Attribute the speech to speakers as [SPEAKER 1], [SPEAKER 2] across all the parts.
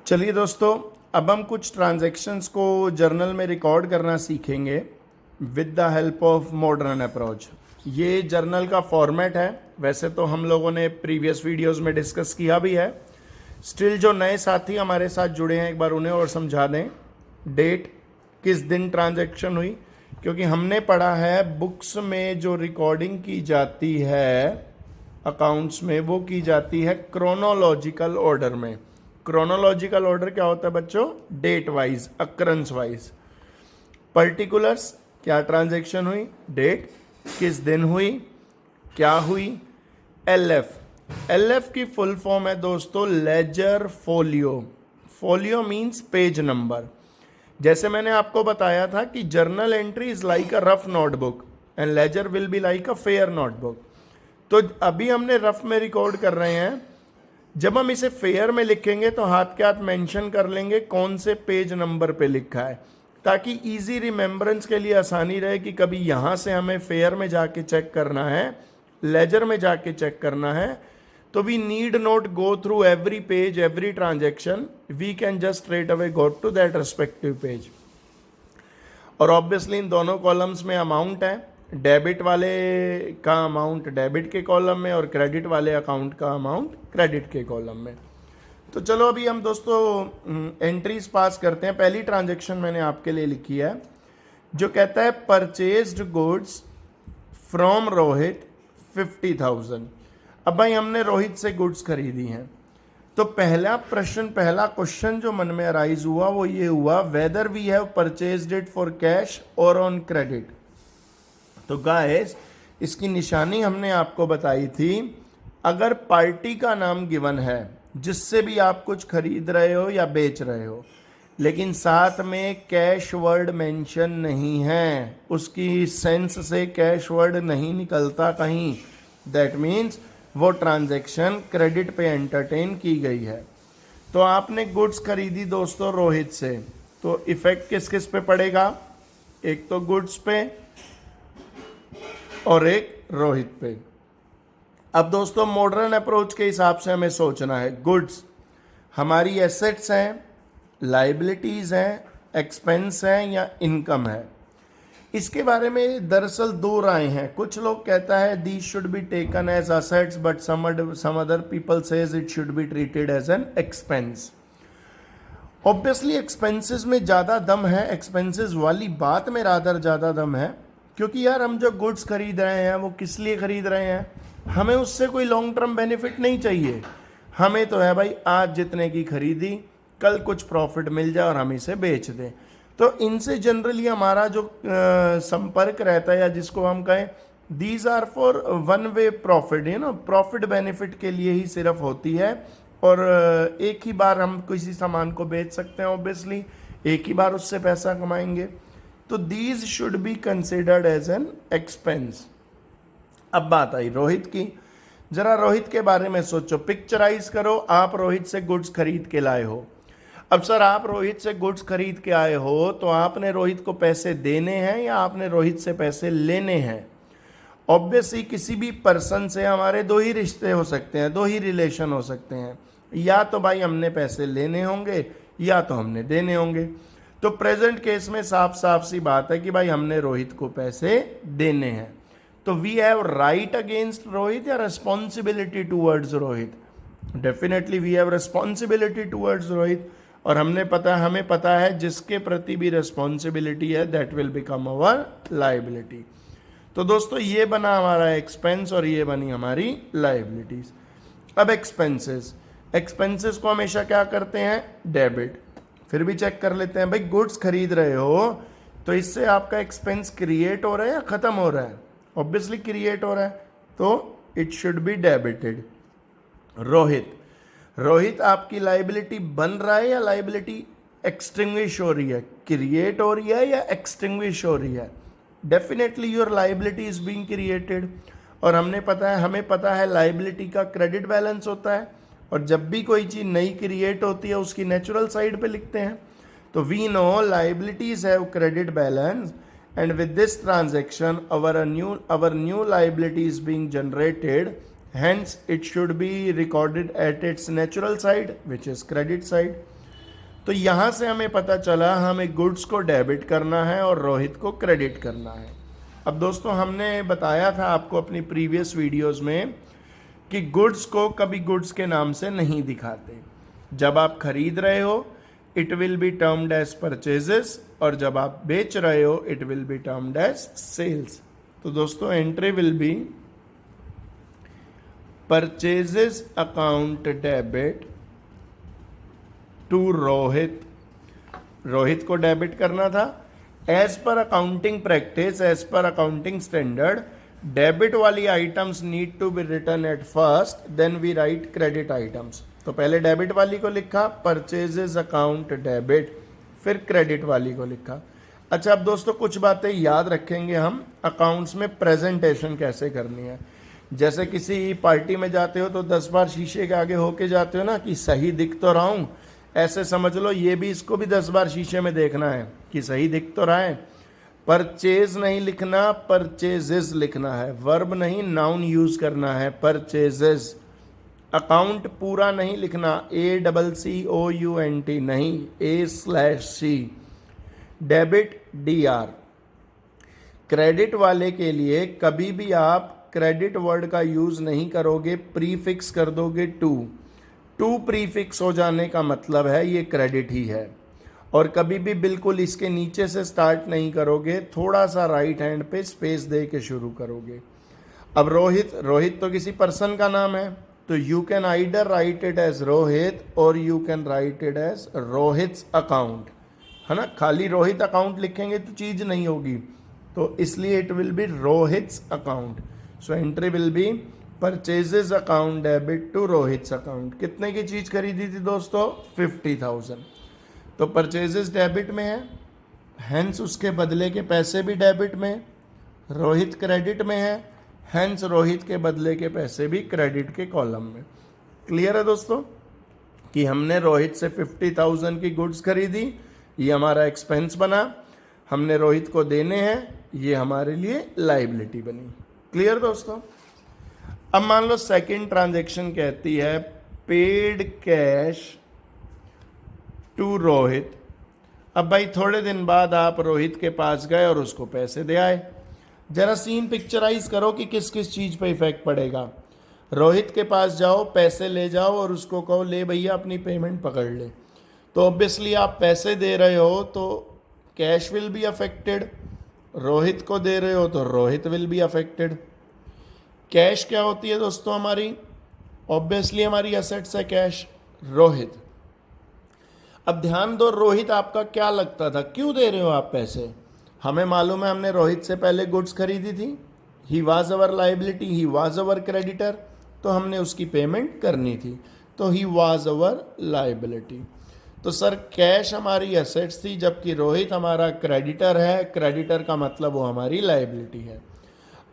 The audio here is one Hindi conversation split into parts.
[SPEAKER 1] चलिए दोस्तों, अब हम कुछ ट्रांजैक्शंस को जर्नल में रिकॉर्ड करना सीखेंगे with the help of modern approach. ये जर्नल का फॉर्मेट है। वैसे तो हम लोगों ने प्रीवियस वीडियोस में डिस्कस किया भी है। स्टिल जो नए साथी हमारे साथ जुड़े हैं, एक बार उन्हें और समझा दें डेट, किस दिन ट्रांजैक्शन हुई, क्योंकि हमने पढ़ा है बुक्स में जो रिकॉर्डिंग की जाती है अकाउंट्स में, वो की जाती है क्रोनोलॉजिकल ऑर्डर में। क्रोनोलॉजिकल ऑर्डर क्या होता है बच्चों? Date wise, occurrence wise. Particulars, क्या ट्रांजैक्शन हुई, डेट, किस दिन हुई, क्या हुई। एलएफ की फुल फॉर्म है दोस्तों ledger folio. Folio means page number. जैसे मैंने आपको बताया था कि journal entry is like a rough notebook and ledger will be like a fair notebook. तो अभी हमने रफ में रिकॉर्ड कर रहे हैं। जब हम इसे फेयर में लिखेंगे तो हाथ के हाथ मेंशन कर लेंगे कौन से पेज नंबर पे लिखा है, ताकि इजी रिमेम्बरेंस के लिए आसानी रहे कि कभी यहाँ से हमें फेयर में जाके चेक करना है, लेजर में जाके चेक करना है, तो we need not go through every page, every transaction. We can just straight away go to that respective page. और ऑब्वियसली इन दोनों कॉलम्स में अमाउंट है। डेबिट वाले का अमाउंट डेबिट के कॉलम में और क्रेडिट वाले अकाउंट का अमाउंट क्रेडिट के कॉलम में। तो चलो अभी हम दोस्तों एंट्रीज पास करते हैं। पहली ट्रांजैक्शन मैंने आपके लिए लिखी है जो कहता है परचेज्ड गुड्स फ्रॉम रोहित 50,000। अब भाई हमने रोहित से गुड्स खरीदी हैं, तो पहला क्वेश्चन जो मन में अराइज हुआ वो ये हुआ, whether we have purchased it for cash और ऑन क्रेडिट। तो गाइस, इसकी निशानी हमने आपको बताई थी। अगर पार्टी का नाम गिवन है जिससे भी आप कुछ खरीद रहे हो या बेच रहे हो, लेकिन साथ में कैश वर्ड मेंशन नहीं है, उसकी सेंस से कैश वर्ड नहीं निकलता कहीं, दैट मीन्स वो ट्रांजैक्शन क्रेडिट पे एंटरटेन की गई है। तो आपने गुड्स खरीदी दोस्तों रोहित से, तो इफेक्ट किस किस पे पड़ेगा? एक तो गुड्स पे और एक रोहित पे। अब दोस्तों मॉडर्न अप्रोच के हिसाब से हमें सोचना है, गुड्स हमारी एसेट्स हैं, लाइबिलिटीज हैं, एक्सपेंस हैं या इनकम है। इसके बारे में दरअसल दो राय हैं। कुछ लोग कहता है these should be taken as assets but some other people says it should be treated as an expense. Obviously expenses में ज़्यादा दम है, एक्सपेंसेस वाली बात में रादर ज़्यादा दम है, क्योंकि यार हम जो गुड्स खरीद रहे हैं वो किस लिए खरीद रहे हैं? हमें उससे कोई लॉन्ग टर्म बेनिफिट नहीं चाहिए। हमें तो है भाई आज जितने की खरीदी कल कुछ प्रॉफिट मिल जाए और हम इसे बेच दें। तो इनसे जनरली हमारा जो संपर्क रहता है, या जिसको हम कहें these are for one way profit, profit benefit के लिए ही सिर्फ होती है। और एक ही बार हम किसी सामान को बेच सकते हैं, ऑब्वियसली एक ही बार उससे पैसा कमाएंगे। तो these should be considered as an expense. अब बात आई रोहित की। जरा रोहित के बारे में सोचो, पिक्चराइज करो। आप रोहित से गुड्स खरीद के लाए हो। अब सर आप रोहित से गुड्स खरीद के आए हो, तो आपने रोहित को पैसे देने हैं या आपने रोहित से पैसे लेने हैं? ऑब्वियसली किसी भी पर्सन से हमारे दो ही रिश्ते हो सकते हैं, दो ही रिलेशन हो सकते हैं। या तो भाई हमने पैसे लेने होंगे या तो हमने देने होंगे। तो प्रेजेंट केस में साफ साफ सी बात है कि भाई हमने रोहित को पैसे देने हैं। तो we have right against Rohit या responsibility towards Rohit? Definitely we have responsibility towards Rohit. और हमें पता है जिसके प्रति भी रेस्पॉन्सिबिलिटी है that will become our liability. तो दोस्तों ये बना हमारा एक्सपेंस और ये बनी हमारी लाइबिलिटीज। अब एक्सपेंसेस को हमेशा क्या करते हैं? डेबिट। फिर भी चेक कर लेते हैं भाई, गुड्स खरीद रहे हो तो इससे आपका एक्सपेंस क्रिएट हो रहा है या खत्म हो रहा है? ऑब्वियसली क्रिएट हो रहा है, तो it should be debited. Rohit आपकी लाइबिलिटी बन रहा है या लाइबिलिटी एक्सटिंग्विश हो रही है? क्रिएट हो रही है या एक्सटिंग्विश हो रही है? Definitely your liability is being created. और हमें पता है लाइबिलिटी का क्रेडिट बैलेंस होता है, और जब भी कोई चीज़ नई क्रिएट होती है उसकी नेचुरल साइड पे लिखते हैं। तो we know liabilities have credit balance, and with this transaction our new liability is being generated, hence it should be recorded at its natural side, which is credit side. तो यहाँ से हमें पता चला हमें गुड्स को डेबिट करना है और रोहित को क्रेडिट करना है। अब दोस्तों हमने बताया था आपको अपनी प्रीवियस वीडियोस में कि गुड्स को कभी गुड्स के नाम से नहीं दिखाते। जब आप खरीद रहे हो it will be termed as purchases, और जब आप बेच रहे हो it will be termed as sales. तो दोस्तों entry will be purchases account debit to Rohit. Rohit को डेबिट करना था। As per accounting practice, as per accounting standard, debit वाली items need to be written at first, then we write credit items. तो पहले डेबिट वाली को लिखा परचेजेस अकाउंट डेबिट, फिर क्रेडिट वाली को लिखा। अच्छा अब दोस्तों कुछ बातें याद रखेंगे हम अकाउंट्स में प्रेजेंटेशन कैसे करनी है। जैसे किसी पार्टी में जाते हो तो 10 बार शीशे के आगे होके जाते हो ना कि सही दिख तो रहा हूँ, ऐसे समझ लो ये भी इसको भी 10 बार शीशे में देखना है कि सही दिख तो रहा है। परचेज नहीं लिखना, परचेजेस लिखना है। वर्ब नहीं नाउन यूज करना है, परचेजेस। अकाउंट पूरा नहीं लिखना, ACCOUNT नहीं, A/C। Debit DR। क्रेडिट वाले के लिए कभी भी आप क्रेडिट वर्ड का यूज नहीं करोगे, प्रीफिक्स कर दोगे टू प्रीफिक्स हो जाने का मतलब है ये क्रेडिट ही है। और कभी भी बिल्कुल इसके नीचे से स्टार्ट नहीं करोगे, थोड़ा सा राइट हैंड पे स्पेस दे के शुरू करोगे। अब रोहित तो किसी पर्सन का नाम है, तो you can either write it as Rohit और you can write it as Rohit's account, है ना। खाली रोहित अकाउंट लिखेंगे तो चीज नहीं होगी, तो इसलिए it will be Rohit's account. So entry will be purchases account debit to Rohit's account. कितने की चीज खरीदी थी दोस्तों? 50,000। तो परचेजेस डेबिट में है, हेंस उसके बदले के पैसे भी डेबिट में। रोहित क्रेडिट में है, हेंस रोहित के बदले के पैसे भी क्रेडिट के कॉलम में। क्लियर है दोस्तों कि हमने रोहित से 50,000 की गुड्स खरीदी, ये हमारा एक्सपेंस बना, हमने रोहित को देने हैं, ये हमारे लिए लायबिलिटी बनी। क्लियर दोस्तों। अब मान लो सेकंड ट्रांजैक्शन कहती है पेड कैश टू रोहित। अब भाई थोड़े दिन बाद आप रोहित के पास गए और उसको पैसे दे आए। जरा सीन पिक्चराइज करो कि किस किस चीज पे इफेक्ट पड़ेगा। रोहित के पास जाओ, पैसे ले जाओ और उसको कहो ले भैया अपनी पेमेंट पकड़ ले। तो ऑब्वियसली आप पैसे दे रहे हो तो cash will be affected, Rohit को दे रहे हो तो Rohit will be affected. Cash क्या होती है दोस्तों हमारी? ऑब्वियसली हमारी एसेट्स है कैश। रोहित, अब ध्यान दो, रोहित आपका क्या लगता था? क्यों दे रहे हो आप पैसे? हमें मालूम है हमने रोहित से पहले गुड्स खरीदी थी, he was our liability, he was our creditor, तो हमने उसकी पेमेंट करनी थी, तो ही वाज अवर लाइबिलिटी। तो सर कैश हमारी एसेट्स थी जबकि रोहित हमारा क्रेडिटर है, क्रेडिटर का मतलब वो हमारी लाइबिलिटी है।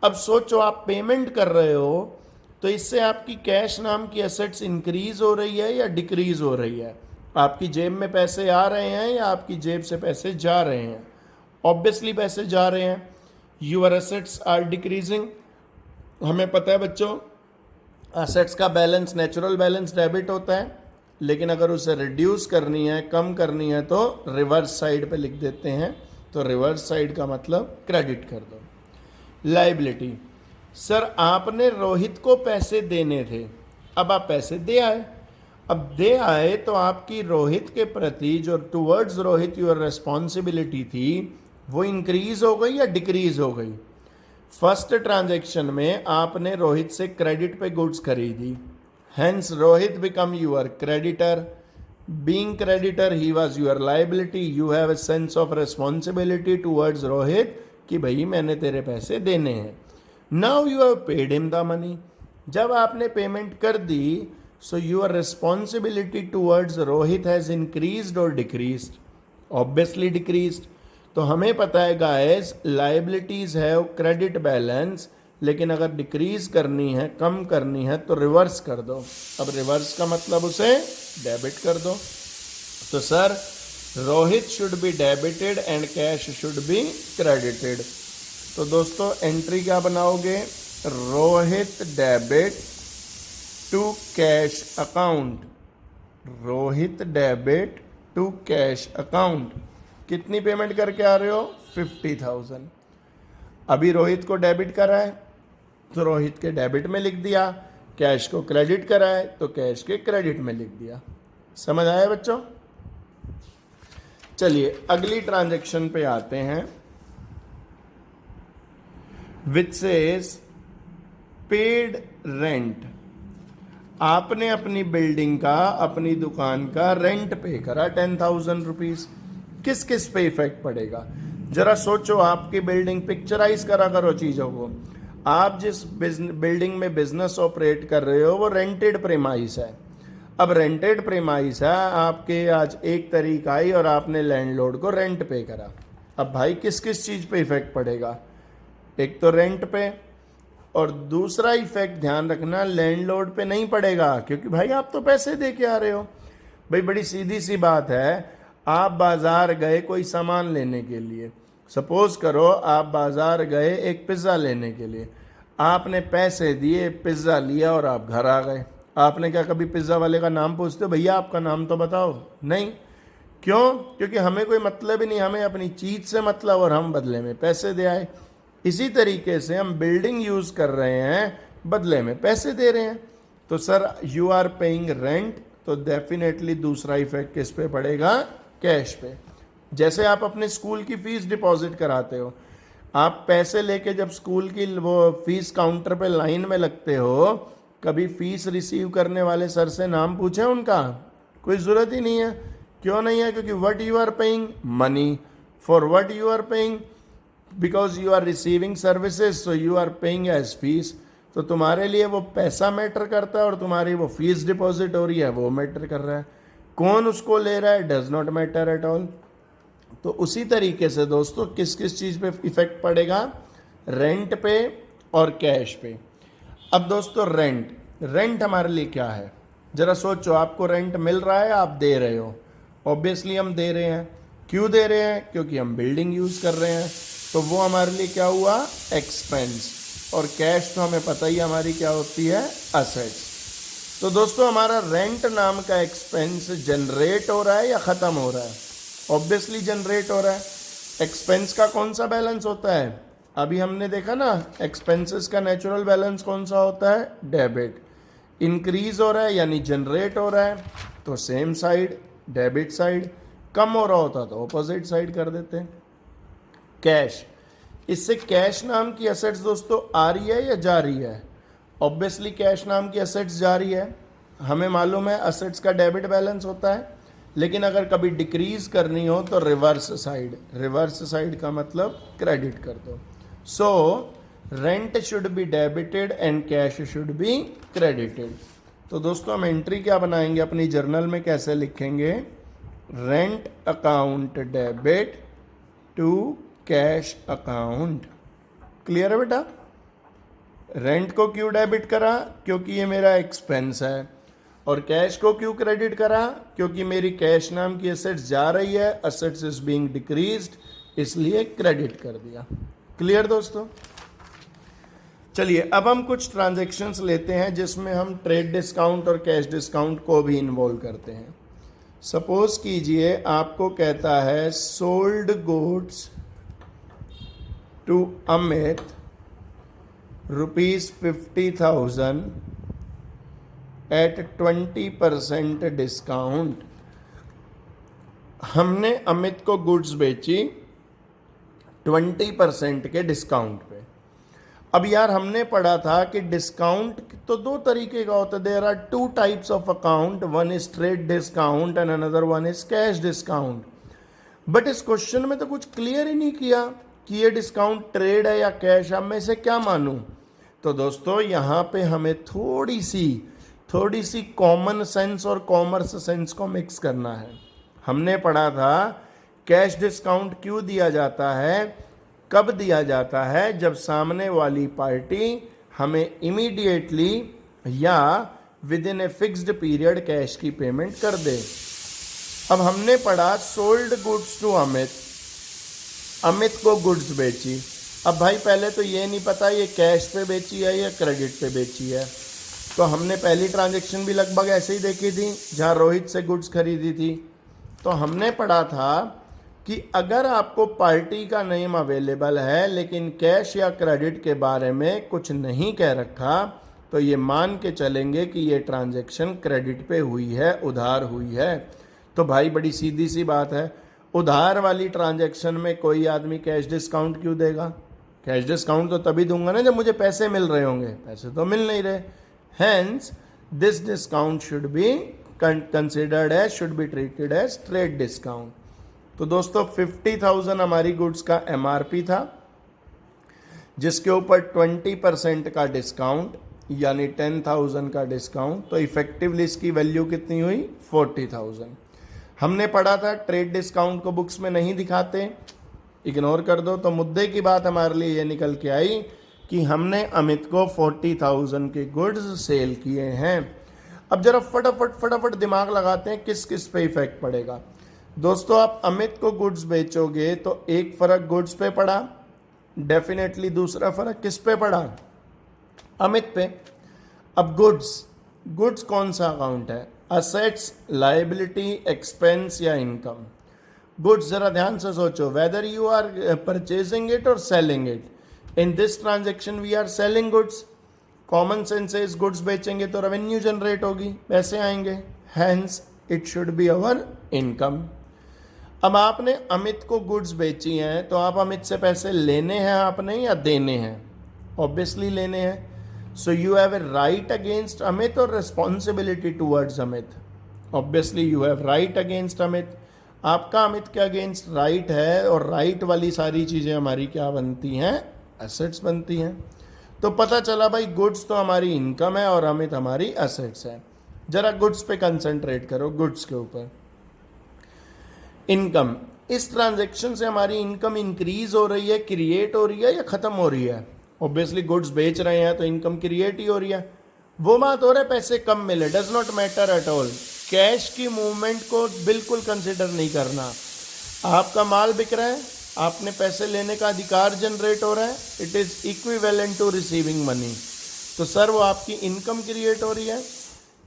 [SPEAKER 1] अब सोचो आप पेमेंट कर रहे हो तो इससे आपकी कैश नाम की एसेट्स इंक्रीज हो रही है या डिक्रीज हो रही है? आपकी जेब में पैसे आ रहे हैं या आपकी जेब से पैसे जा रहे हैं? ऑब्वियसली पैसे जा रहे हैं। Your assets are decreasing. हमें पता है बच्चों एसेट्स का बैलेंस, नेचुरल बैलेंस डेबिट होता है, लेकिन अगर उसे रिड्यूस करनी है, कम करनी है तो रिवर्स साइड पे लिख देते हैं। तो रिवर्स साइड का मतलब क्रेडिट कर दो। लाइबिलिटी, सर आपने रोहित को पैसे देने थे, अब आप पैसे दे आए। अब दे आए तो आपकी रोहित के प्रति जो टुवर्ड्स रोहित योर रिस्पॉन्सिबिलिटी थी वो इंक्रीज हो गई या डिक्रीज हो गई? फर्स्ट ट्रांजैक्शन में आपने रोहित से क्रेडिट पे गुड्स खरीदी, hence Rohit become your creditor. Being creditor he was your liability. You have a sense of responsibility towards Rohit कि भाई मैंने तेरे पैसे देने हैं। Now you have paid him the money. जब आपने पेमेंट कर दी so your responsibility towards Rohit has increased और डिक्रीज्ड? Obviously decreased. तो हमें पता है guys liabilities have credit balance, लेकिन अगर डिक्रीज करनी है, कम करनी है तो रिवर्स कर दो। अब रिवर्स का मतलब उसे डेबिट कर दो। तो sir Rohit should be debited and cash should be credited. तो दोस्तों एंट्री क्या बनाओगे? Rohit debit to cash account. Rohit debit to cash account. कितनी पेमेंट करके आ रहे हो? 50,000। अभी रोहित को डेबिट करा है तो रोहित के डेबिट में लिख दिया, कैश को क्रेडिट करा है तो कैश के क्रेडिट में लिख दिया। समझ आया बच्चों? चलिए अगली ट्रांजैक्शन पे आते हैं, विच सेज पेड रेंट। आपने अपनी बिल्डिंग का, अपनी दुकान का रेंट पे करा 10,000 रुपीज। किस किस पे इफेक्ट पड़ेगा जरा सोचो। आपकी बिल्डिंग, पिक्चराइज करा करो चीजों को। आप जिस बिल्डिंग में बिजनेस ऑपरेट कर रहे हो वो रेंटेड प्रेमाइस है। अब रेंटेड प्रेमाइस है, आपके आज 1 तारीख आई और आपने लैंडलॉर्ड को रेंट पे करा। अब भाई किस किस चीज पे इफेक्ट पड़ेगा? एक तो रेंट पे, और दूसरा इफेक्ट ध्यान रखना लैंडलॉर्ड पे नहीं पड़ेगा, क्योंकि भाई आप तो पैसे दे के आ रहे हो। भाई बड़ी सीधी सी बात है, आप बाजार गए कोई सामान लेने के लिए, सपोज करो आप बाजार गए एक पिज्ज़ा लेने के लिए, आपने पैसे दिए, पिज्ज़ा लिया और आप घर आ गए। आपने क्या कभी पिज्ज़ा वाले का नाम पूछते हो, भैया आपका नाम तो बताओ? नहीं। क्यों? क्योंकि हमें कोई मतलब ही नहीं, हमें अपनी चीज़ से मतलब, और हम बदले में पैसे दे आए। इसी तरीके से हम बिल्डिंग यूज़ कर रहे हैं, बदले में पैसे दे रहे हैं। तो sir you are paying rent, तो डेफिनेटली दूसरा इफेक्ट किस पे पड़ेगा? कैश पे। जैसे आप अपने स्कूल की फीस डिपॉजिट कराते हो, आप पैसे लेके जब स्कूल की वो फीस काउंटर पे लाइन में लगते हो, कभी फीस रिसीव करने वाले सर से नाम पूछे उनका? कोई ज़रूरत ही नहीं है। क्यों नहीं है? क्योंकि what you are paying money, for what you are paying, because you are receiving services, so you are paying as fees. तो तुम्हारे लिए वो पैसा मैटर करता है और तुम्हारी वो फीस डिपॉजिट हो रही है वो मैटर कर रहा है। कौन उसको ले रहा है does not matter at all. तो उसी तरीके से दोस्तों किस किस चीज़ पे इफेक्ट पड़ेगा? रेंट पे और कैश पे। अब दोस्तों रेंट हमारे लिए क्या है? जरा सोचो, आपको रेंट मिल रहा है, आप दे रहे हो। ऑब्वियसली हम दे रहे हैं। क्यों दे रहे हैं? क्योंकि हम बिल्डिंग यूज़ कर रहे हैं, तो वो हमारे लिए क्या हुआ? एक्सपेंस। और कैश तो हमें पता ही हमारी क्या होती है? असेट्स। तो दोस्तों हमारा रेंट नाम का एक्सपेंस जनरेट हो रहा है या ख़त्म हो रहा है? ऑब्वियसली जनरेट हो रहा है। एक्सपेंस का कौन सा बैलेंस होता है? अभी हमने देखा ना, एक्सपेंसेस का नेचुरल बैलेंस कौन सा होता है? डेबिट। इंक्रीज हो रहा है यानी जनरेट हो रहा है, तो सेम साइड डेबिट साइड। कम हो रहा होता तो ऑपोजिट साइड कर देते हैं। कैश, इससे कैश नाम की एसेट्स दोस्तों आ रही है या जा रही है? ऑब्वियसली कैश नाम की एसेट्स जा रही है। हमें मालूम है एसेट्स का डेबिट बैलेंस होता है, लेकिन अगर कभी डिक्रीज करनी हो तो रिवर्स साइड का मतलब क्रेडिट कर दो। So rent should be debited and cash should be credited. तो दोस्तों हम एंट्री क्या बनाएंगे अपनी जर्नल में? कैसे लिखेंगे? Rent account debit to cash account. Clear है बेटा? रेंट को क्यों डेबिट करा? क्योंकि ये मेरा एक्सपेंस है। और कैश को क्यों क्रेडिट करा? क्योंकि मेरी कैश नाम की एसेट्स जा रही है, एसेट्स इज बीइंग डिक्रीज्ड, इसलिए क्रेडिट कर दिया। क्लियर दोस्तों? चलिए अब हम कुछ ट्रांजैक्शंस लेते हैं जिसमें हम ट्रेड डिस्काउंट और कैश डिस्काउंट को भी इन्वॉल्व करते हैं। सपोज कीजिए आपको कहता है sold goods to Amit ₹50,000 at 20% discount. हमने अमित को गुड्स बेची 20% के डिस्काउंट पे। अब यार हमने पढ़ा था कि डिस्काउंट तो 2 तरीके का होता है। There are 2 types of account, one is trade discount and another one is cash discount. But इस क्वेश्चन में तो कुछ क्लियर ही नहीं किया कि ये डिस्काउंट ट्रेड है या कैश। अब मैं इसे क्या मानूं? तो दोस्तों यहाँ पे हमें थोड़ी सी कॉमन सेंस और कॉमर्स सेंस को मिक्स करना है। हमने पढ़ा था कैश डिस्काउंट क्यों दिया जाता है, कब दिया जाता है? जब सामने वाली पार्टी हमें इमीडिएटली या with in a fixed period cash की पेमेंट कर दे। अब हमने पढ़ा सोल्ड गुड्स टू अमित को गुड्स बेची। अब भाई पहले तो ये नहीं पता ये कैश पे बेची है या क्रेडिट पे बेची है। तो हमने पहली ट्रांजैक्शन भी लगभग ऐसे ही देखी थी, जहाँ रोहित से गुड्स खरीदी थी। तो हमने पढ़ा था कि अगर आपको पार्टी का नेम अवेलेबल है लेकिन कैश या क्रेडिट के बारे में कुछ नहीं कह रखा, तो ये मान के चलेंगे कि ये ट्रांजैक्शन क्रेडिट पे हुई है, उधार हुई है। तो भाई बड़ी सीधी सी बात है, उधार वाली ट्रांजैक्शन में कोई आदमी कैश डिस्काउंट क्यों देगा? कैश डिस्काउंट तो तभी दूंगा ना जब मुझे पैसे मिल रहे होंगे, पैसे तो मिल नहीं रहे। Hence this discount should be considered as, should be treated as trade discount. तो दोस्तों 50,000 हमारी गुड्स का MRP था, जिसके ऊपर 20% का डिस्काउंट यानी 10,000 का डिस्काउंट, तो इफेक्टिवली इसकी वैल्यू कितनी हुई? 40,000। हमने पढ़ा था ट्रेड डिस्काउंट को बुक्स में नहीं दिखाते, इग्नोर कर दो। तो मुद्दे की बात हमारे लिए ये निकल के आई कि हमने अमित को 40,000 के गुड्स सेल किए हैं। अब जरा फटाफट दिमाग लगाते हैं किस किस पे इफेक्ट पड़ेगा। दोस्तों आप अमित को गुड्स बेचोगे तो एक फर्क गुड्स पे पड़ा, डेफिनेटली दूसरा फर्क किस पे पड़ा? अमित पे। अब गुड्स कौन सा अकाउंट है? असेट्स, लायबिलिटी, एक्सपेंस या इनकम? गुड्स जरा ध्यान से सोचो, whether you are purchasing it और selling it. In this transaction we are selling goods. Common sense से इस गुड्स बेचेंगे तो रेवेन्यू जनरेट होगी, पैसे आएंगे, hence it should be our income. अब आपने अमित को गुड्स बेची हैं तो आप अमित से पैसे लेने हैं आपने या देने हैं? ऑब्वियसली लेने हैं। So you have a right against Amit or responsibility towards Amit? Obviously you have right against Amit. आपका अमित के अगेंस्ट राइट है, और राइट वाली सारी चीज़ें हमारी क्या बनती हैं? एसेट्स बनती हैं। तो पता चला भाई गुड्स तो हमारी इनकम है और अमित हमारी एसेट्स है। जरा गुड्स पे कंसंट्रेट करो, गुड्स के ऊपर। इनकम, इस ट्रांजेक्शन से हमारी इनकम इंक्रीज हो रही है, क्रिएट हो रही है या ख़त्म हो रही है? ऑब्वियसली गुड्स बेच रहे हैं तो इनकम क्रिएट ही हो रही है। वो बात हो रहा है पैसे कम मिले, does not matter at all. Cash की मूवमेंट को बिल्कुल कंसिडर नहीं करना। आपका माल बिक रहा है, आपने पैसे लेने का अधिकार जनरेट हो रहा है, it is equivalent to receiving money. तो सर वो आपकी इनकम क्रिएट हो रही है।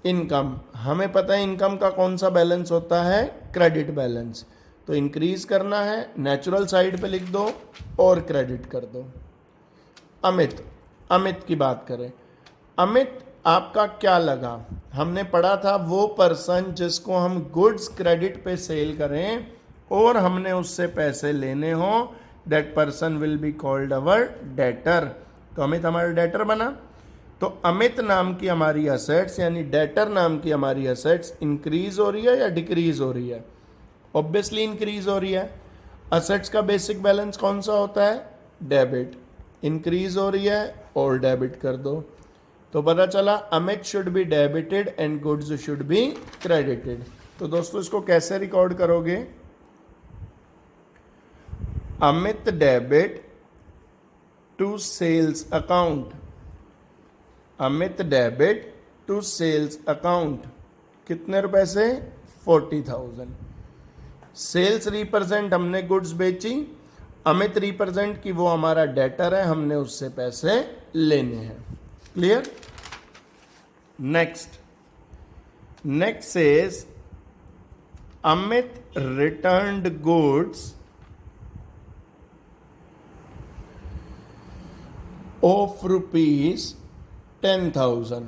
[SPEAKER 1] इनकम, हमें पता है इनकम का कौन सा बैलेंस होता है? Credit balance. तो इंक्रीज करना है, नेचुरल साइड पे लिख दो और क्रेडिट कर दो। अमित की बात करें, अमित आपका क्या लगा? हमने पढ़ा था वो पर्सन जिसको हम गुड्स क्रेडिट पे सेल करें और हमने उससे पैसे लेने हो, that person will be called our debtor. तो अमित हमारा डेटर बना। तो अमित नाम की हमारी असेट्स यानी डेटर नाम की हमारी असेट्स इंक्रीज हो रही है या डिक्रीज हो रही है? ऑब्वियसली इंक्रीज हो रही है। असेट्स का बेसिक बैलेंस कौन सा होता है? डेबिट। इंक्रीज हो रही है और डेबिट कर दो। तो पता चला Amit should be debited and goods should be credited. तो दोस्तों इसको कैसे रिकॉर्ड करोगे? Amit debit to sales account. Amit debit to sales account कितने रुपए से? 40,000। सेल्स रिप्रेजेंट हमने गुड्स बेची, अमित रिप्रेजेंट कि वो हमारा डेटर है, हमने उससे पैसे लेने हैं। Clear? Next says Amit returned goods of ₹10,000।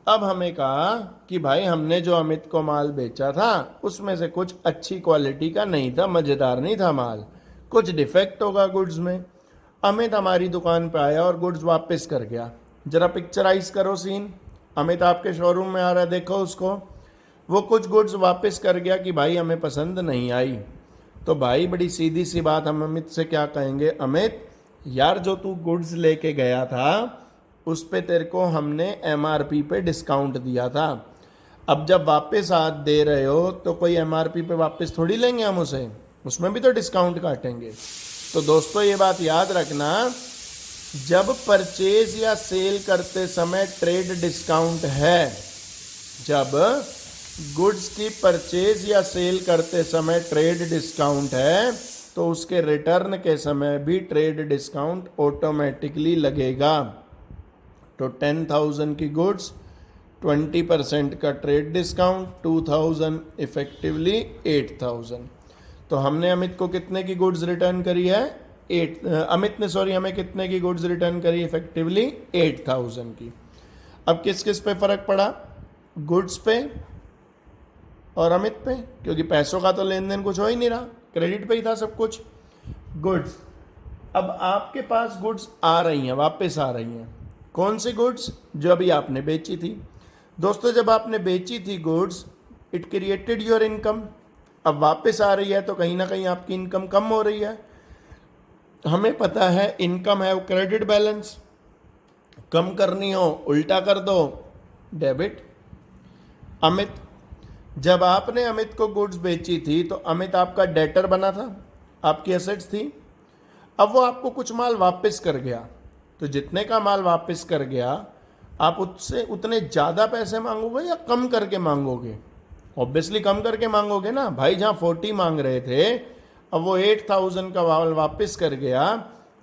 [SPEAKER 1] अब हमें कहा कि भाई हमने जो अमित को माल बेचा था उसमें से कुछ अच्छी क्वालिटी का नहीं था, मज़ेदार नहीं था माल, कुछ डिफेक्ट होगा गुड्स में। अमित हमारी दुकान पे आया और गुड्स वापस कर गया। जरा पिक्चराइज करो सीन। अमित आपके शोरूम में आ रहा है, देखो उसको। वो कुछ गुड्स वापस कर गया कि भाई हमें पसंद नहीं आई। तो भाई बड़ी सीधी सी बात, हम अमित से क्या कहेंगे? अमित यार जो तू गुड्स लेके गया था उस पे तेरे को हमने MRP पे डिस्काउंट दिया था, अब जब वापस आज दे रहे हो तो कोई MRP पे वापस थोड़ी लेंगे हम उसे, उसमें भी तो डिस्काउंट काटेंगे। तो दोस्तों ये बात याद रखना, जब परचेज या सेल करते समय ट्रेड डिस्काउंट है, जब गुड्स की परचेज या सेल करते समय ट्रेड डिस्काउंट है तो उसके रिटर्न के समय भी ट्रेड डिस्काउंट ऑटोमेटिकली लगेगा। तो 10,000 की गुड्स 20% का ट्रेड डिस्काउंट, 2000 इफेक्टिवली 8000। तो हमने अमित को कितने की गुड्स रिटर्न करी है? अमित ने हमें कितने की गुड्स रिटर्न करी इफेक्टिवली? 8000 की। अब किस किस पे फर्क पड़ा? गुड्स पे और अमित पे, क्योंकि पैसों का तो लेन देन कुछ हो ही नहीं रहा, क्रेडिट पे ही था सब कुछ। गुड्स, अब आपके पास गुड्स आ रही हैं, वापस आ रही हैं। कौन सी गुड्स? जो अभी आपने बेची थी। दोस्तों जब आपने बेची थी goods, it created your income. अब वापस आ रही है तो कहीं ना कहीं आपकी इनकम कम हो रही है। हमें पता है इनकम है क्रेडिट बैलेंस, कम करनी हो उल्टा कर दो, डेबिट। अमित, जब आपने अमित को गुड्स बेची थी तो अमित आपका डेटर बना था, आपकी एसेट्स थी। अब वो आपको कुछ माल वापस कर गया, तो जितने का माल वापस कर गया आप उससे उतने ज़्यादा पैसे मांगोगे या कम करके मांगोगे? ऑब्वियसली कम करके मांगोगे ना भाई। जहाँ 40 मांग रहे थे, अब वो 8000 का माल वापस कर गया,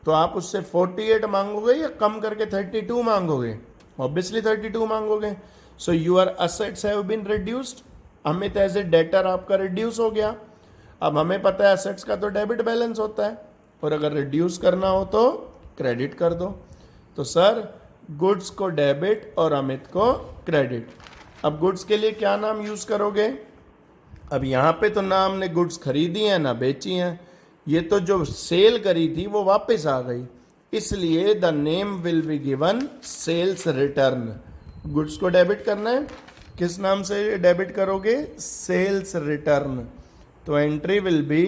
[SPEAKER 1] तो आप उससे 48 मांगोगे या कम करके 32 मांगोगे? ऑब्वियसली 32 मांगोगे। So your assets have been reduced. Amit as a debtor आपका रिड्यूस हो गया। अब हमें पता है एसेट्स का तो डेबिट बैलेंस होता है, और अगर रिड्यूस करना हो तो क्रेडिट कर दो। तो सर गुड्स को डेबिट और अमित को क्रेडिट। अब गुड्स के लिए क्या नाम यूज करोगे? अब यहाँ पे तो ना हमने गुड्स खरीदी हैं ना बेची हैं, ये तो जो सेल करी थी वो वापस आ गई, इसलिए the name will be given sales return. Goods को डेबिट करना है, किस नाम से डेबिट करोगे? Sales return. तो entry will be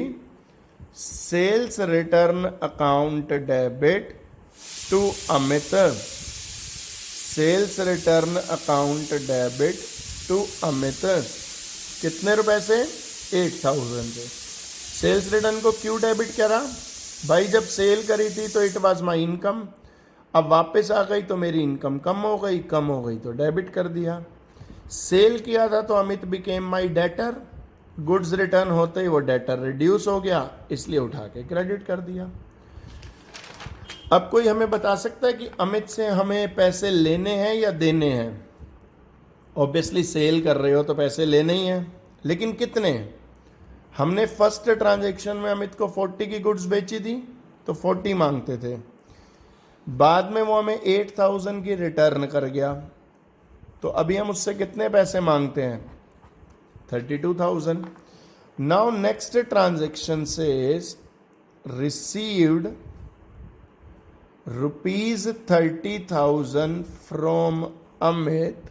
[SPEAKER 1] sales return account debit to Amit. Sales return account debit to Amit. कितने रुपए से? 8000 से। सेल्स रिटर्न को क्यों डेबिट करा? भाई जब सेल करी थी तो इट वाज माई इनकम, अब वापस आ गई तो मेरी इनकम कम हो गई तो डेबिट कर दिया। सेल किया था तो Amit became my debtor, goods return होते ही वो डेटर रिड्यूस हो गया, इसलिए उठा के क्रेडिट कर दिया। अब कोई हमें बता सकता है कि अमित से हमें पैसे लेने हैं या देने हैं? ऑब्वियसली सेल कर रहे हो तो पैसे लेने ही हैं, लेकिन कितने? हमने फर्स्ट ट्रांजैक्शन में अमित को 40 की गुड्स बेची थी तो 40 मांगते थे, बाद में वो हमें 8000 की रिटर्न कर गया, तो अभी हम उससे कितने पैसे मांगते हैं? 32,000। नाउ नेक्स्ट ट्रांजैक्शन से received rupees 30,000 from Amit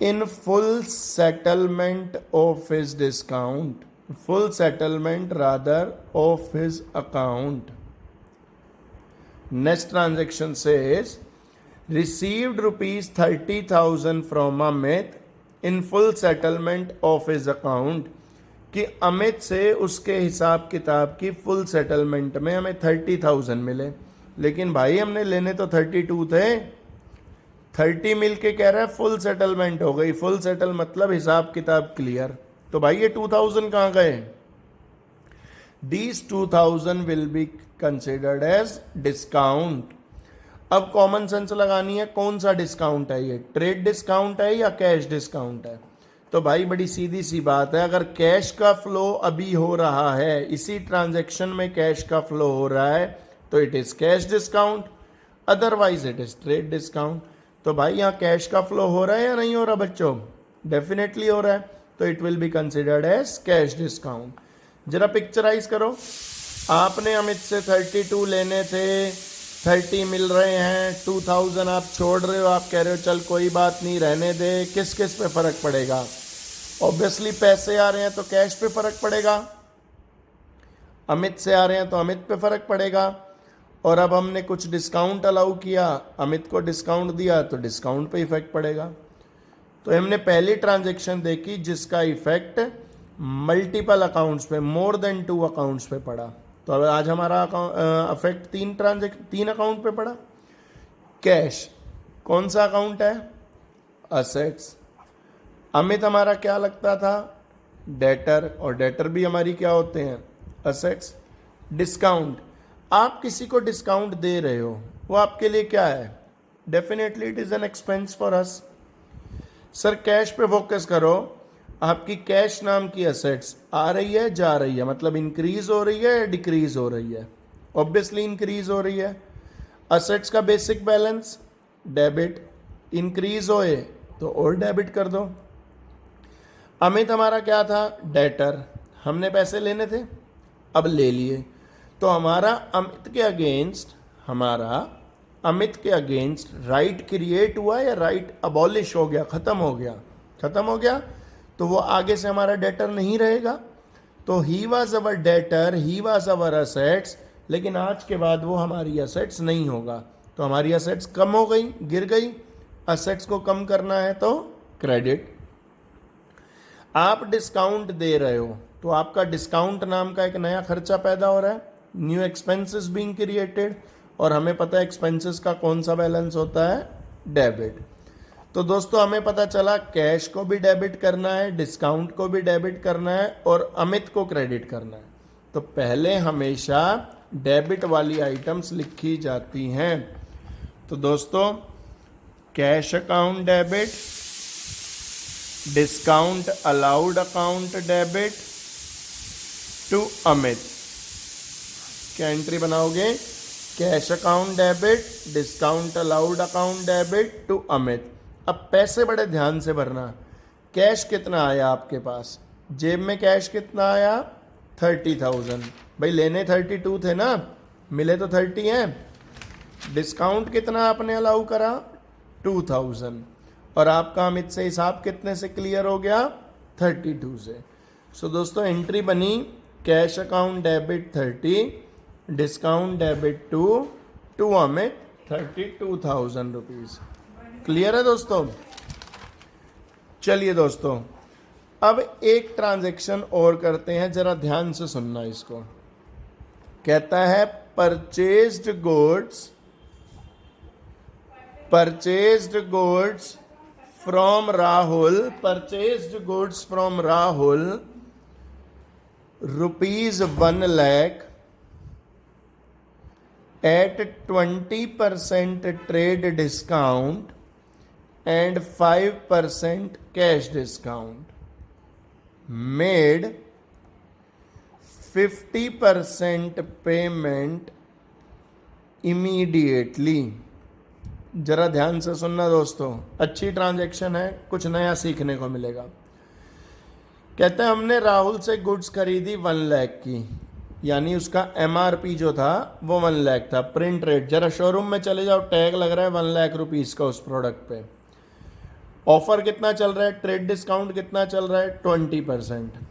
[SPEAKER 1] in full settlement of his discount, full settlement rather of his account. Next transaction says received rupees 30,000 from Amit in full settlement of his account, कि अमित से उसके हिसाब किताब की फुल सेटलमेंट में हमें 30,000 मिले, लेकिन भाई हमने लेने तो 32 थे। 30 मिल के कह रहा है फुल सेटलमेंट हो गई। फुल सेटल मतलब हिसाब किताब क्लियर। तो भाई ये 2000 कहाँ गए? These 2000 will be considered as discount. अब कॉमन सेंस लगानी है, कौन सा डिस्काउंट है ये? ट्रेड डिस्काउंट है या कैश डिस्काउंट है? तो भाई बड़ी सीधी सी बात है, अगर कैश का फ्लो अभी हो रहा है, इसी ट्रांजैक्शन में कैश का फ्लो हो रहा है, तो it is cash discount, otherwise it is trade discount. तो भाई यहाँ कैश का फ्लो हो रहा है या नहीं हो रहा बच्चों? डेफिनेटली हो रहा है, तो it will be considered as cash discount. जरा पिक्चराइज करो, आपने अमित से 32 लेने थे, 30 मिल रहे हैं, 2000 आप छोड़ रहे हो, आप कह रहे हो चल कोई बात नहीं रहने दे। किस किस पे फर्क पड़ेगा? ऑब्वियसली पैसे आ रहे हैं तो कैश पे फर्क पड़ेगा, अमित से आ रहे हैं तो अमित पे फर्क पड़ेगा, और अब हमने कुछ डिस्काउंट अलाउ किया, अमित को डिस्काउंट दिया तो डिस्काउंट पे इफेक्ट पड़ेगा। तो हमने पहली ट्रांजैक्शन देखी जिसका इफेक्ट मल्टीपल अकाउंट्स पे, मोर देन 2 अकाउंट्स पे पड़ा। तो अब आज हमारा अफेक्ट 3 अकाउंट पे पड़ा। कैश कौन सा अकाउंट है? असेट्स। अमित हमारा क्या लगता था? डेटर, और डेटर भी हमारी क्या होते हैं? असेट्स। डिस्काउंट, आप किसी को डिस्काउंट दे रहे हो, वो आपके लिए क्या है? Definitely it is an expense for us. Sir cash पे फोकस करो, आपकी कैश नाम की असेट्स आ रही है जा रही है, मतलब इंक्रीज हो रही है या डिक्रीज हो रही है? ऑब्वियसली इंक्रीज हो रही है। असेट्स का बेसिक बैलेंस डेबिट, इंक्रीज होए तो और डेबिट कर दो। अमित हमारा क्या था? डेटर, हमने पैसे लेने थे, अब ले लिए, तो हमारा अमित के अगेंस्ट राइट क्रिएट हुआ या राइट अबॉलिश हो गया, खत्म हो गया? खत्म हो गया, तो वो आगे से हमारा डेटर नहीं रहेगा। तो he was our debtor, he was our assets, लेकिन आज के बाद वो हमारी असेट्स नहीं होगा। तो हमारी असेट्स कम हो गई, गिर गई। असेट्स को कम करना है तो क्रेडिट। आप डिस्काउंट दे रहे हो तो आपका डिस्काउंट नाम का एक नया खर्चा पैदा हो रहा है, न्यू एक्सपेंसेस बीइंग क्रिएटेड, और हमें पता है एक्सपेंसेस का कौन सा बैलेंस होता है? डेबिट। तो दोस्तों हमें पता चला कैश को भी डेबिट करना है, डिस्काउंट को भी डेबिट करना है और अमित को क्रेडिट करना है। तो पहले हमेशा डेबिट वाली आइटम्स लिखी जाती हैं। तो दोस्तों cash account debit, discount allowed account debit to Amit. क्या एंट्री बनाओगे? Cash account debit, discount allowed account debit to Amit. अब पैसे बड़े ध्यान से भरना। कैश कितना आया आपके पास? जेब में कैश कितना आया? 30,000। भाई लेने 32 थे ना, मिले तो 30 हैं। डिस्काउंट कितना आपने अलाउ करा? 2000। और आपका अमित से हिसाब कितने से क्लियर हो गया? 32 से। सो दोस्तों एंट्री बनी cash account debit 30, discount debit to Amit 32,000 rupees. Clear है दोस्तों? चलिए दोस्तों अब एक ट्रांजैक्शन और करते हैं, जरा ध्यान से सुनना इसको। कहता है purchased goods from Rahul rupees 1 lakh at 20% trade discount and 5% cash discount, made 50% payment immediately। जरा ध्यान से सुनना दोस्तों, अच्छी ट्रांजैक्शन है, कुछ नया सीखने को मिलेगा। कहते हैं हमने राहुल से गुड्स खरीदी 1 लाख की, यानी उसका MRP जो था वो 1 लाख था। प्रिंट रेट, जरा शोरूम में चले जाओ, टैग लग रहा है 1 लाख रुपीस का उस प्रोडक्ट पे। ऑफर कितना चल रहा है? ट्रेड डिस्काउंट कितना चल रहा है? 20%।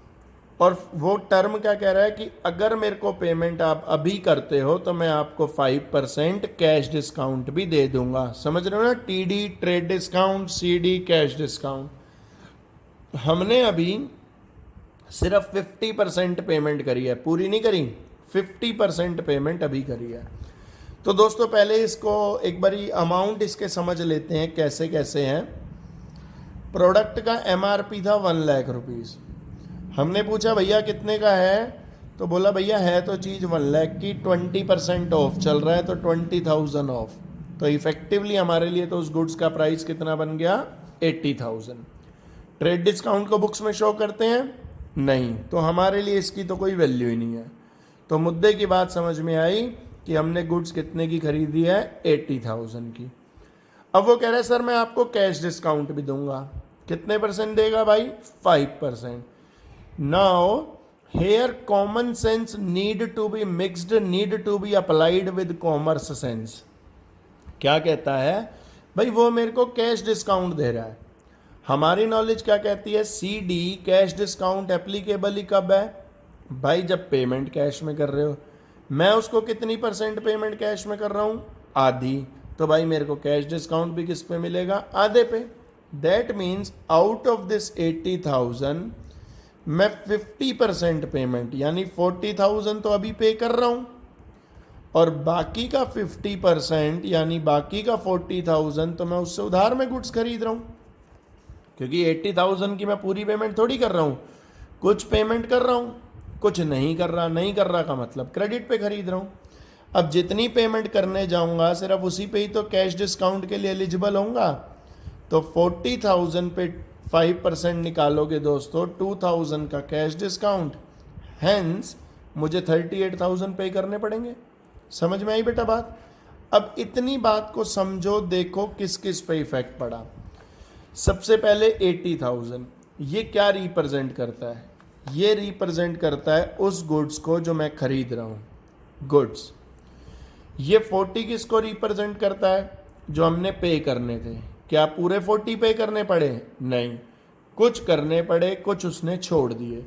[SPEAKER 1] और वो टर्म क्या कह रहा है कि अगर मेरे को पेमेंट आप अभी करते हो तो मैं आपको 5% कैश डिस्काउंट भी दे दूंगा। समझ रहे हो ना? TD trade discount, CD cash discount. हमने अभी सिर्फ 50% पेमेंट करी है, पूरी नहीं करी, 50% पेमेंट अभी करी है। तो दोस्तों पहले इसको एक बारी अमाउंट इसके समझ लेते हैं कैसे कैसे हैं। प्रोडक्ट का MRP था 1 लाख रुपीस। हमने पूछा भैया कितने का है, तो बोला भैया है तो चीज़ 1 लाख की, 20% ऑफ चल रहा है तो 20,000 ऑफ। तो इफेक्टिवली हमारे लिए तो उस गुड्स का प्राइस कितना बन गया? 80,000। ट्रेड डिस्काउंट को बुक्स में शो करते हैं? नहीं, तो हमारे लिए इसकी तो कोई वैल्यू ही नहीं है। तो मुद्दे की बात समझ में आई कि हमने गुड्स कितने की खरीदी है? 80,000 की। अब वो कह रहा है सर मैं आपको कैश डिस्काउंट भी दूंगा। कितने % देगा भाई? 5%। Now here common sense need to be mixed, need to be applied with commerce sense. क्या कहता है भाई? वो मेरे को कैश डिस्काउंट दे रहा है, हमारी नॉलेज क्या कहती है? CD कैश डिस्काउंट एप्लीकेबल ही कब है भाई? जब पेमेंट कैश में कर रहे हो। मैं उसको कितनी % पेमेंट कैश में कर रहा हूं? आधी। तो भाई मेरे को कैश डिस्काउंट भी किस पे मिलेगा? आधे पे। That means out of this 80,000 मैं 50% पेमेंट यानी 40,000 तो अभी पे कर रहा हूं, और बाकी का 50% यानी बाकी का 40,000 तो मैं उससे उधार में गुड्स खरीद रहा हूं। क्योंकि 80,000 की मैं पूरी पेमेंट थोड़ी कर रहा हूँ, कुछ पेमेंट कर रहा हूँ, कुछ नहीं कर रहा। नहीं कर रहा का मतलब क्रेडिट पे खरीद रहा हूँ। अब जितनी पेमेंट करने जाऊंगा सिर्फ उसी पे ही तो कैश डिस्काउंट के लिए एलिजिबल होऊंगा। तो 40,000 पे 5% निकालोगे दोस्तों, 2,000 का कैश डिस्काउंट, हैंस मुझे 38,000 पे करने पड़ेंगे। समझ में आई बेटा बात? अब इतनी बात को समझो, देखो किस किस पे इफेक्ट पड़ा। सबसे पहले 80,000, ये क्या रिप्रेजेंट करता है? ये रिप्रेजेंट करता है उस गुड्स को जो मैं खरीद रहा हूं, गुड्स। ये 40 किसको रिप्रेजेंट करता है? जो हमने पे करने थे। क्या पूरे 40 पे करने पड़े? नहीं, कुछ करने पड़े, कुछ उसने छोड़ दिए।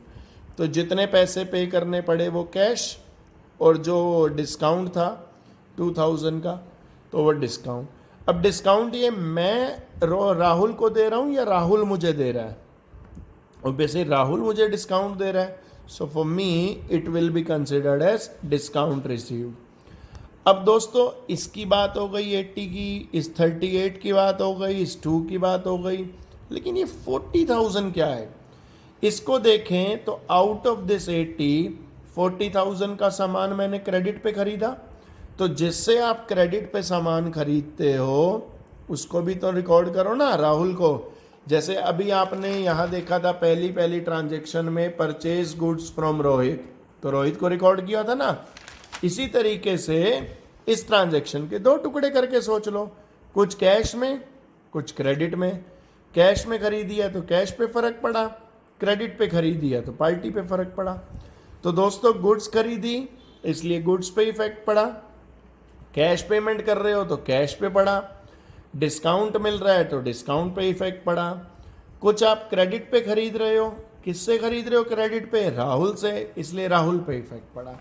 [SPEAKER 1] तो जितने पैसे पे करने पड़े वो कैश, और जो डिस्काउंट था 2,000 का, तो वो डिस्काउंट। अब डिस्काउंट ये मैं राहुल को दे रहा हूं या राहुल मुझे दे रहा है? ऑब्वियसली राहुल मुझे डिस्काउंट दे रहा है, so for me it will be considered as discount received. अब दोस्तों इसकी बात हो गई 80 की, इस 38 की बात हो गई, इस 2 की बात हो गई, लेकिन ये 40,000 क्या है? इसको देखें तो आउट ऑफ दिस 80, 40,000 का सामान मैंने क्रेडिट पे खरीदा। तो जिससे आप क्रेडिट पे सामान खरीदते हो उसको भी तो रिकॉर्ड करो ना, राहुल को। जैसे अभी आपने यहाँ देखा था पहली ट्रांजेक्शन में परचेज गुड्स फ्रॉम रोहित, तो रोहित को रिकॉर्ड किया था ना। इसी तरीके से इस ट्रांजेक्शन के दो टुकड़े करके सोच लो, कुछ कैश में, कुछ क्रेडिट में। कैश में खरीदी है तो कैश पे फर्क पड़ा, क्रेडिट पे खरीदी है तो पार्टी पे फर्क पड़ा। तो दोस्तों गुड्स खरीदी इसलिए गुड्स पे इफेक्ट पड़ा, कैश पेमेंट कर रहे हो तो कैश पे पड़ा, डिस्काउंट मिल रहा है तो डिस्काउंट पे इफेक्ट पड़ा। कुछ आप क्रेडिट पे खरीद रहे हो, किससे खरीद रहे हो क्रेडिट पे? राहुल से, इसलिए राहुल पे इफेक्ट पड़ा।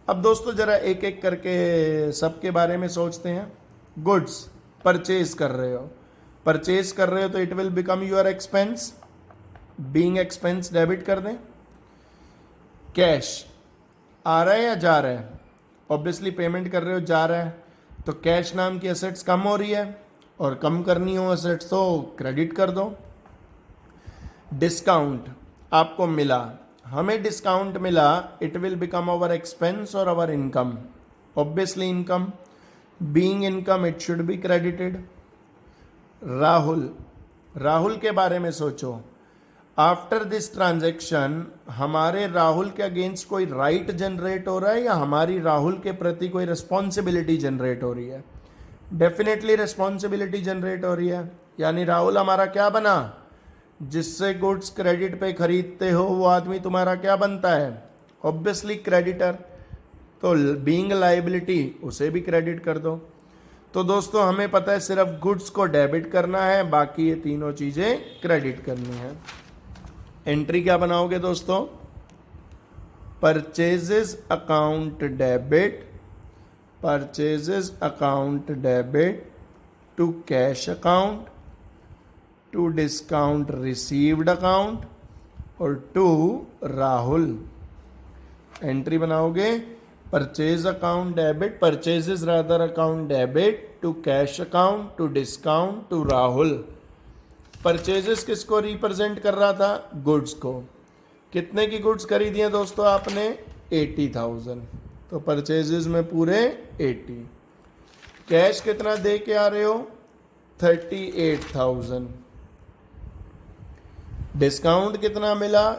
[SPEAKER 1] अब दोस्तों जरा एक एक करके सबके बारे में सोचते हैं। गुड्स परचेज कर रहे हो, परचेज कर रहे हो तो it will become your expense, being expense debit कर दें। कैश आ रहा है या जा रहा है? ऑब्वियसली पेमेंट कर रहे हो, जा रहा है, तो कैश नाम की एसेट्स कम हो रही है, और कम करनी हो एसेट्स तो क्रेडिट कर दो। डिस्काउंट आपको मिला, हमें डिस्काउंट मिला, it will become our expense और our income. Obviously income, being income it should be credited. Rahul, Rahul के बारे में सोचो, आफ्टर दिस ट्रांजैक्शन हमारे राहुल के अगेंस्ट कोई राइट जनरेट हो रहा है या हमारी राहुल के प्रति कोई रिस्पॉन्सिबिलिटी जनरेट हो रही है? डेफिनेटली रिस्पॉन्सिबिलिटी जनरेट हो रही है। यानी राहुल हमारा क्या बना? जिससे गुड्स क्रेडिट पे खरीदते हो वो आदमी तुम्हारा क्या बनता है? Obviously creditor. तो बीइंग लायबिलिटी उसे भी क्रेडिट कर दो। तो दोस्तों हमें पता है सिर्फ गुड्स को डेबिट करना है, बाकी ये तीनों चीजें क्रेडिट करनी है। एंट्री क्या बनाओगे दोस्तों? Purchases account debit, purchases account debit to cash account, to discount received account और टू राहुल। एंट्री बनाओगे purchase account debit, purchases rather account debit to cash account, to discount, to Rahul. Purchases किसको रिप्रेजेंट कर रहा था? गुड्स को। कितने की गुड्स खरीदी हैं दोस्तों आपने? 80,000, तो परचेजेस में पूरे 80। कैश कितना दे के आ रहे हो? 38,000। डिस्काउंट कितना मिला?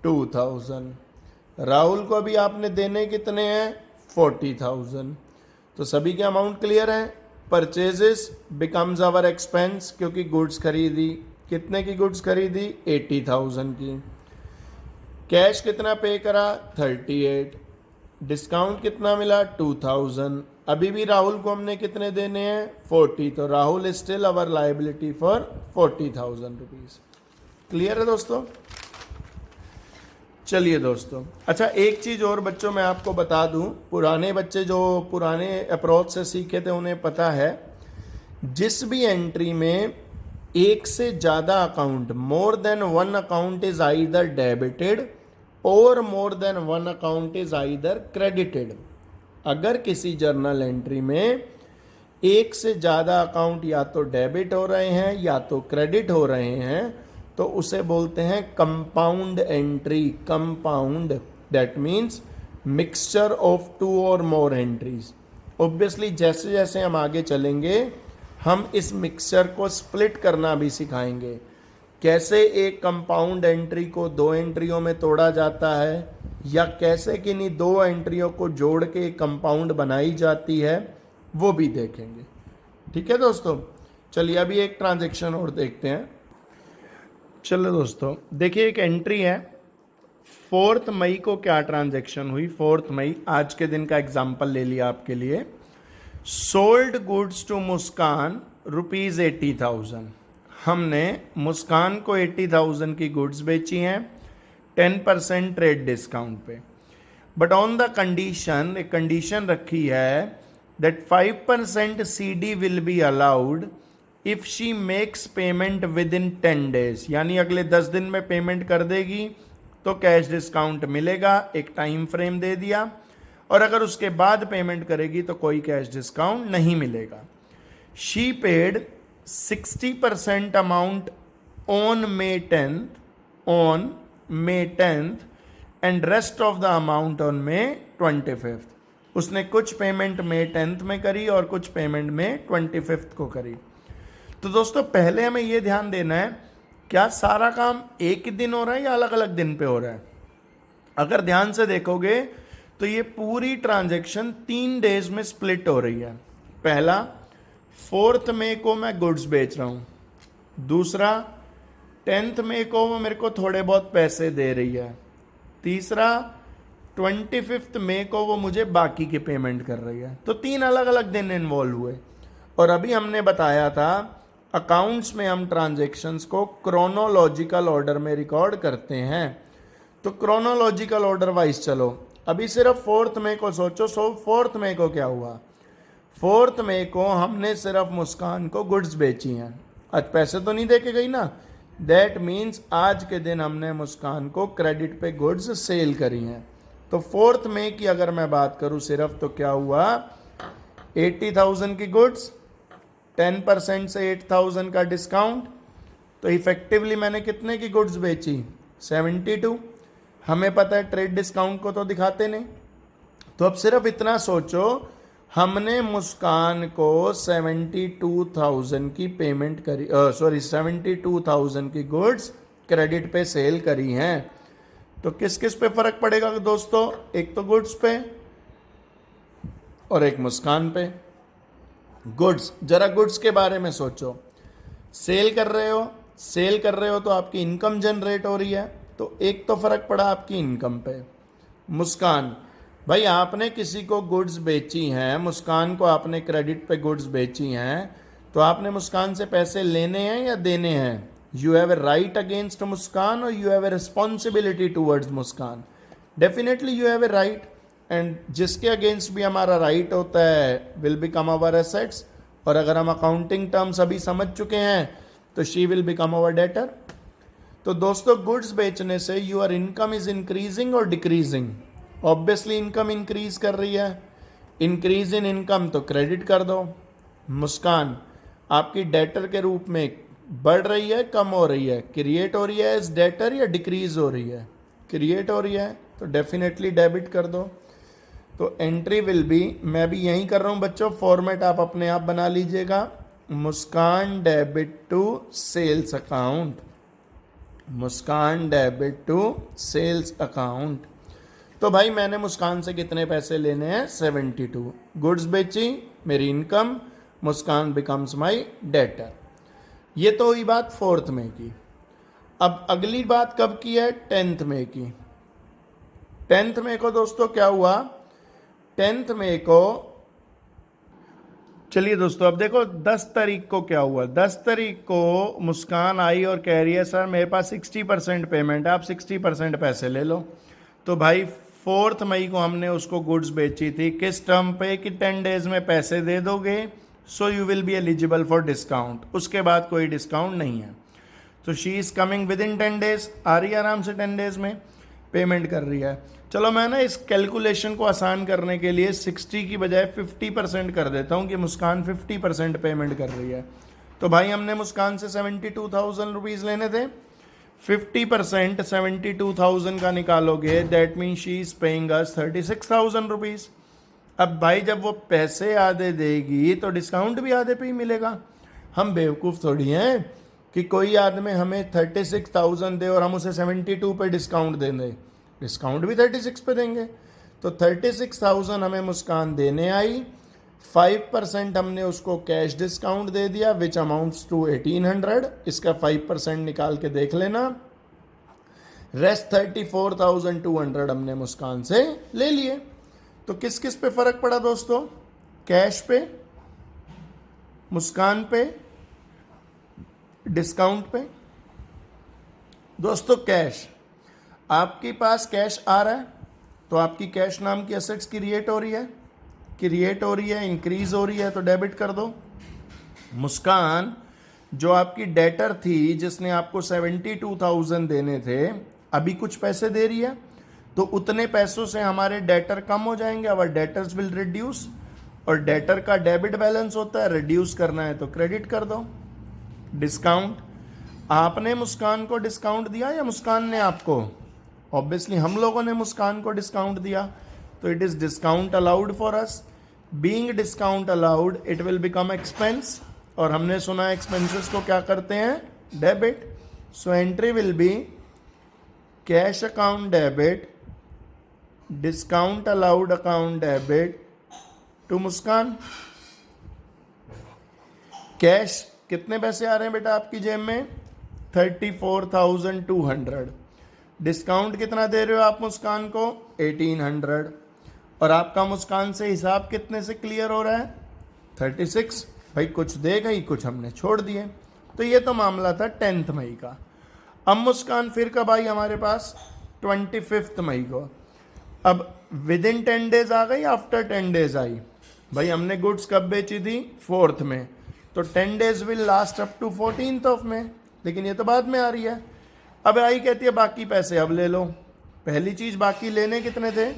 [SPEAKER 1] 2,000। राहुल को भी आपने देने कितने हैं? 40,000। तो सभी के अमाउंट क्लियर हैं। परचेजेस बिकम्स आवर एक्सपेंस क्योंकि गुड्स खरीदी। कितने की गुड्स खरीदी? 80,000 की। कैश कितना पे करा? 38। डिस्काउंट कितना मिला? 2,000। अभी भी राहुल को हमने कितने देने हैं? 40। तो Rahul is still our liability for 40,000 rupees. Clear है दोस्तों? चलिए दोस्तों, अच्छा एक चीज़ और बच्चों मैं आपको बता दूं, पुराने बच्चे जो पुराने अप्रोच से सीखे थे उन्हें पता है, जिस भी एंट्री में एक से ज़्यादा account, more than one account is either debited और more than one account is either credited. अगर किसी जर्नल एंट्री में एक से ज़्यादा अकाउंट या तो डेबिट हो रहे हैं या तो क्रेडिट हो रहे हैं तो उसे बोलते हैं compound entry. Compound that means mixture of 2 और मोर एंट्रीज। ऑब्वियसली जैसे जैसे हम आगे चलेंगे हम इस मिक्सचर को स्प्लिट करना भी सिखाएंगे, कैसे एक कंपाउंड एंट्री को 2 एंट्रियों में तोड़ा जाता है, या कैसे किन्हीं 2 एंट्रियों को जोड़ के एक कंपाउंड बनाई जाती है, वो भी देखेंगे। ठीक है दोस्तों, चलिए अभी एक ट्रांजैक्शन और देखते हैं। चलो दोस्तों देखिए, एक एंट्री है 4 मई को क्या ट्रांजैक्शन हुई। 4 मई आज के दिन का एग्जाम्पल ले लिया आपके लिए। सोल्ड गुड्स टू मुस्कान ₹80,000। हमने मुस्कान को 80,000 की गुड्स बेची हैं 10% ट्रेड डिस्काउंट पे, बट ऑन द कंडीशन, एक कंडीशन रखी है that 5% CD will be allowed if she makes payment with in 10 days, यानी अगले 10 दिन में पेमेंट कर देगी तो कैश डिस्काउंट मिलेगा, एक टाइम फ्रेम दे दिया, और अगर उसके बाद पेमेंट करेगी तो कोई कैश डिस्काउंट नहीं मिलेगा। She paid 60% amount on May 10th and rest of the amount on May 25th। उसने कुछ पेमेंट May 10th में करी और कुछ पेमेंट May 25th को करी। तो दोस्तों पहले हमें यह ध्यान देना है, क्या सारा काम एक ही दिन हो रहा है या अलग अलग दिन पे हो रहा है। अगर ध्यान से देखोगे तो ये पूरी ट्रांजैक्शन 3 डेज में स्प्लिट हो रही है। पहला 4 मई को मैं गुड्स बेच रहा हूँ, दूसरा 10 मई को वो मेरे को थोड़े बहुत पैसे दे रही है, तीसरा 25 मई को वो मुझे बाकी की पेमेंट कर रही है। तो 3 अलग अलग दिन इन्वॉल्व हुए। और अभी हमने बताया था अकाउंट्स में हम ट्रांजैक्शंस को क्रोनोलॉजिकल ऑर्डर में रिकॉर्ड करते हैं। तो क्रोनोलॉजिकल ऑर्डर वाइज चलो, अभी सिर्फ 4 मई को सोचो। 4 मई को क्या हुआ। 4 मई को हमने सिर्फ मुस्कान को गुड्स बेची हैं, आज पैसे तो नहीं दे के गई ना, दैट मीन्स आज के दिन हमने मुस्कान को क्रेडिट पे गुड्स सेल करी हैं। तो 4 मई की अगर मैं बात करूं सिर्फ, तो क्या हुआ, 80,000 की गुड्स, 10% से 8,000 का डिस्काउंट, तो इफेक्टिवली मैंने कितने की गुड्स बेची, 72। हमें पता है ट्रेड डिस्काउंट को तो दिखाते नहीं। तो अब सिर्फ इतना सोचो, हमने मुस्कान को 72,000 की पेमेंट करी, 72,000 की गुड्स क्रेडिट पे सेल करी हैं। तो किस किस पे फर्क पड़ेगा दोस्तों, एक तो गुड्स पे और एक मुस्कान पे। गुड्स, जरा गुड्स के बारे में सोचो, सेल कर रहे हो तो आपकी इनकम जनरेट हो रही है, तो एक तो फर्क पड़ा आपकी इनकम पे। मुस्कान, भाई आपने किसी को गुड्स बेची हैं, मुस्कान को आपने क्रेडिट पे गुड्स बेची हैं, तो आपने मुस्कान से पैसे लेने हैं या देने हैं। You have a right against Muskan और you have a responsibility towards Muskan. Definitely you have a right, and जिसके अगेंस्ट भी हमारा राइट होता है विल बिकम आवर एसेट्स, और अगर हम अकाउंटिंग टर्म्स अभी समझ चुके हैं तो she will become our debtor. तो दोस्तों गुड्स बेचने से यूर इनकम इज इंक्रीजिंग और डिक्रीजिंग। ऑब्वियसली इनकम इंक्रीज कर रही है, इंक्रीज इन इनकम तो क्रेडिट कर दो। मुस्कान आपकी डेटर के रूप में बढ़ रही है, कम हो रही है, क्रिएट हो रही है एज डेटर या डिक्रीज हो रही है, क्रिएट हो रही है, तो डेफिनेटली डेबिट कर दो। तो एंट्री विल बी, मैं भी यही कर रहा हूं बच्चों, फॉर्मेट आप अपने आप बना लीजिएगा, Muskan debit to sales account, Muskan debit to sales account. तो भाई मैंने मुस्कान से कितने पैसे लेने हैं, 72। गुड्स बेची, मेरी income, Muskan becomes my debtor. ये तो हुई बात 4 मई की। अब अगली बात कब की है, 10 मई की। 10 मई को दोस्तों क्या हुआ, 10 मई को, चलिए दोस्तों अब देखो 10 तारीख को क्या हुआ। 10 तारीख को मुस्कान आई और कह रही है सर मेरे पास 60% पेमेंट है, आप 60% पैसे ले लो। तो भाई 4 मई को हमने उसको गुड्स बेची थी, किस टर्म पे कि 10 डेज में पैसे दे दोगे, so you will be eligible for discount. उसके बाद कोई डिस्काउंट नहीं है। तो she is coming within 10 days, आ रही है आराम से 10 डेज में, पेमेंट कर रही है। चलो मैं ना इस कैलकुलेशन को आसान करने के लिए 60 की बजाय 50% कर देता हूँ कि मुस्कान 50% पेमेंट कर रही है। तो भाई हमने मुस्कान से 72,000 रुपीज़ लेने थे, 50% 72,000 का निकालोगे, that mean she is paying us 36,000 rupees. अब भाई जब वो पैसे आधे देगी तो डिस्काउंट भी आधे पे ही मिलेगा। हम बेवकूफ़ थोड़ी हैं कि कोई आदमी हमें 36,000 दे और हम उसे 72 पे डिस्काउंट दे दें, डिस्काउंट भी 36 पे देंगे। तो 36,000 हमें मुस्कान देने आई, 5% हमने उसको कैश डिस्काउंट दे दिया विच अमाउंट्स टू 1800। इसका 5% निकाल के देख लेना, रेस्ट 34,200 हमने मुस्कान से ले लिए। तो किस किस पे फर्क पड़ा दोस्तों? कैश पे, मुस्कान पे, डिस्काउंट पे। दोस्तों कैश, आपके पास कैश आ रहा है तो आपकी कैश नाम की एसेट्स क्रिएट हो रही है, इंक्रीज हो रही है, तो डेबिट कर दो। मुस्कान जो आपकी डेटर थी, जिसने आपको 72,000 देने थे, अभी कुछ पैसे दे रही है, तो उतने पैसों से हमारे डेटर कम हो जाएंगे, आवर डेटर्स विल रिड्यूस। और डेटर का डेबिट बैलेंस होता है, रिड्यूस करना है तो क्रेडिट कर दो। डिस्काउंट, आपने मुस्कान को डिस्काउंट दिया या मुस्कान ने आपको? ऑब्वियसली हम लोगों ने मुस्कान को डिस्काउंट दिया, तो it is discount allowed for us. Being discount allowed, it will become expense, और हमने सुना एक्सपेंसेस को क्या करते हैं? Debit. So entry will be cash account debit, discount allowed account debit to Muskan. Cash कितने पैसे आ रहे हैं बेटा आपकी जेब में? 34,200। डिस्काउंट कितना दे रहे हो आप मुस्कान को? 1800। और आपका मुस्कान से हिसाब कितने से क्लियर हो रहा है? 36। भाई कुछ दे गई, कुछ हमने छोड़ दिए। तो ये तो मामला था 10 मई का। अब मुस्कान फिर कब आई हमारे पास? 25 मई को। अब विद इन 10 डेज आ गई, आफ्टर 10 डेज आई? भाई हमने गुड्स कब बेची थी? 4th में, तो 10 days will last up to 14th of May, लेकिन ये तो बाद में आ रही है। अब आई कहती है बाकी पैसे अब ले लो। पहली चीज, बाकी लेने कितने थे?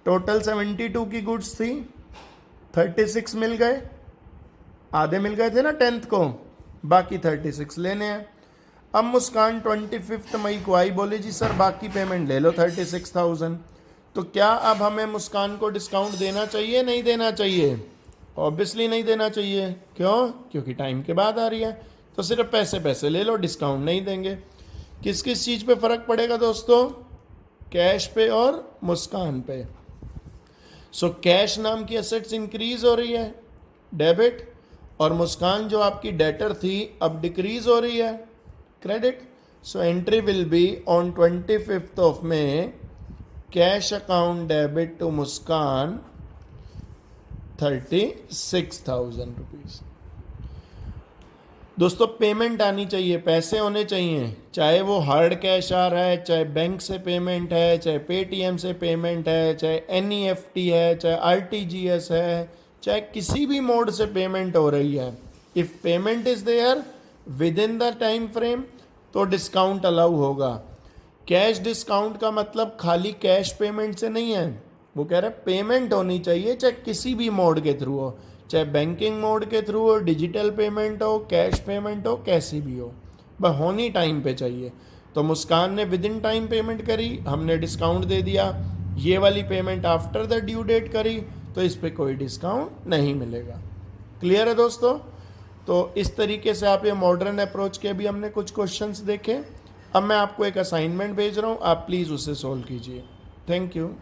[SPEAKER 1] टोटल 72 की गुड्स थी, 36 मिल गए, आधे मिल गए थे ना 10th को, बाकी 36 लेने हैं। अब मुस्कान 25 मई को आई, बोले जी सर बाकी पेमेंट ले लो 36,000। तो क्या अब हमें मुस्कान को डिस्काउंट देना चाहिए, नहीं देना चाहिए? ऑब्वियसली नहीं देना चाहिए। क्यों? क्योंकि टाइम के बाद आ रही है, तो सिर्फ पैसे ले लो, डिस्काउंट नहीं देंगे। किस किस चीज़ पे फर्क पड़ेगा दोस्तों? कैश पे और मुस्कान पे। सो कैश नाम की एसेट्स इंक्रीज हो रही है, डेबिट, और मुस्कान जो आपकी डेटर थी अब डिक्रीज हो रही है, credit. So entry will be on 25th of May, cash account debit to Muskan 36,000 rupees. दोस्तों पेमेंट आनी चाहिए, पैसे होने चाहिए, चाहे वो हार्ड कैश आ रहा है, चाहे बैंक से पेमेंट है, चाहे पेटीएम से पेमेंट है, चाहे एनईएफटी है, चाहे आरटीजीएस है, चाहे किसी भी मोड से पेमेंट हो रही है। If payment is there within the time frame तो डिस्काउंट अलाउ होगा। कैश डिस्काउंट का मतलब खाली कैश पेमेंट से नहीं है, वो कह रहे हैं पेमेंट होनी चाहिए, चाहे किसी भी मोड के थ्रू हो, चाहे बैंकिंग मोड के थ्रू हो, डिजिटल पेमेंट हो, कैश पेमेंट हो, कैसी भी हो, बस होनी टाइम पे चाहिए। तो मुस्कान ने विद इन टाइम पेमेंट करी, हमने डिस्काउंट दे दिया। ये वाली payment after the due date करी, तो इस पर कोई डिस्काउंट नहीं मिलेगा। क्लियर है दोस्तों? तो इस तरीके से आप ये मॉडर्न अप्रोच के भी हमने कुछ क्वेश्चंस देखे। अब मैं आपको एक असाइनमेंट भेज रहा हूँ, आप प्लीज़ उसे सोल्व कीजिए। Thank you.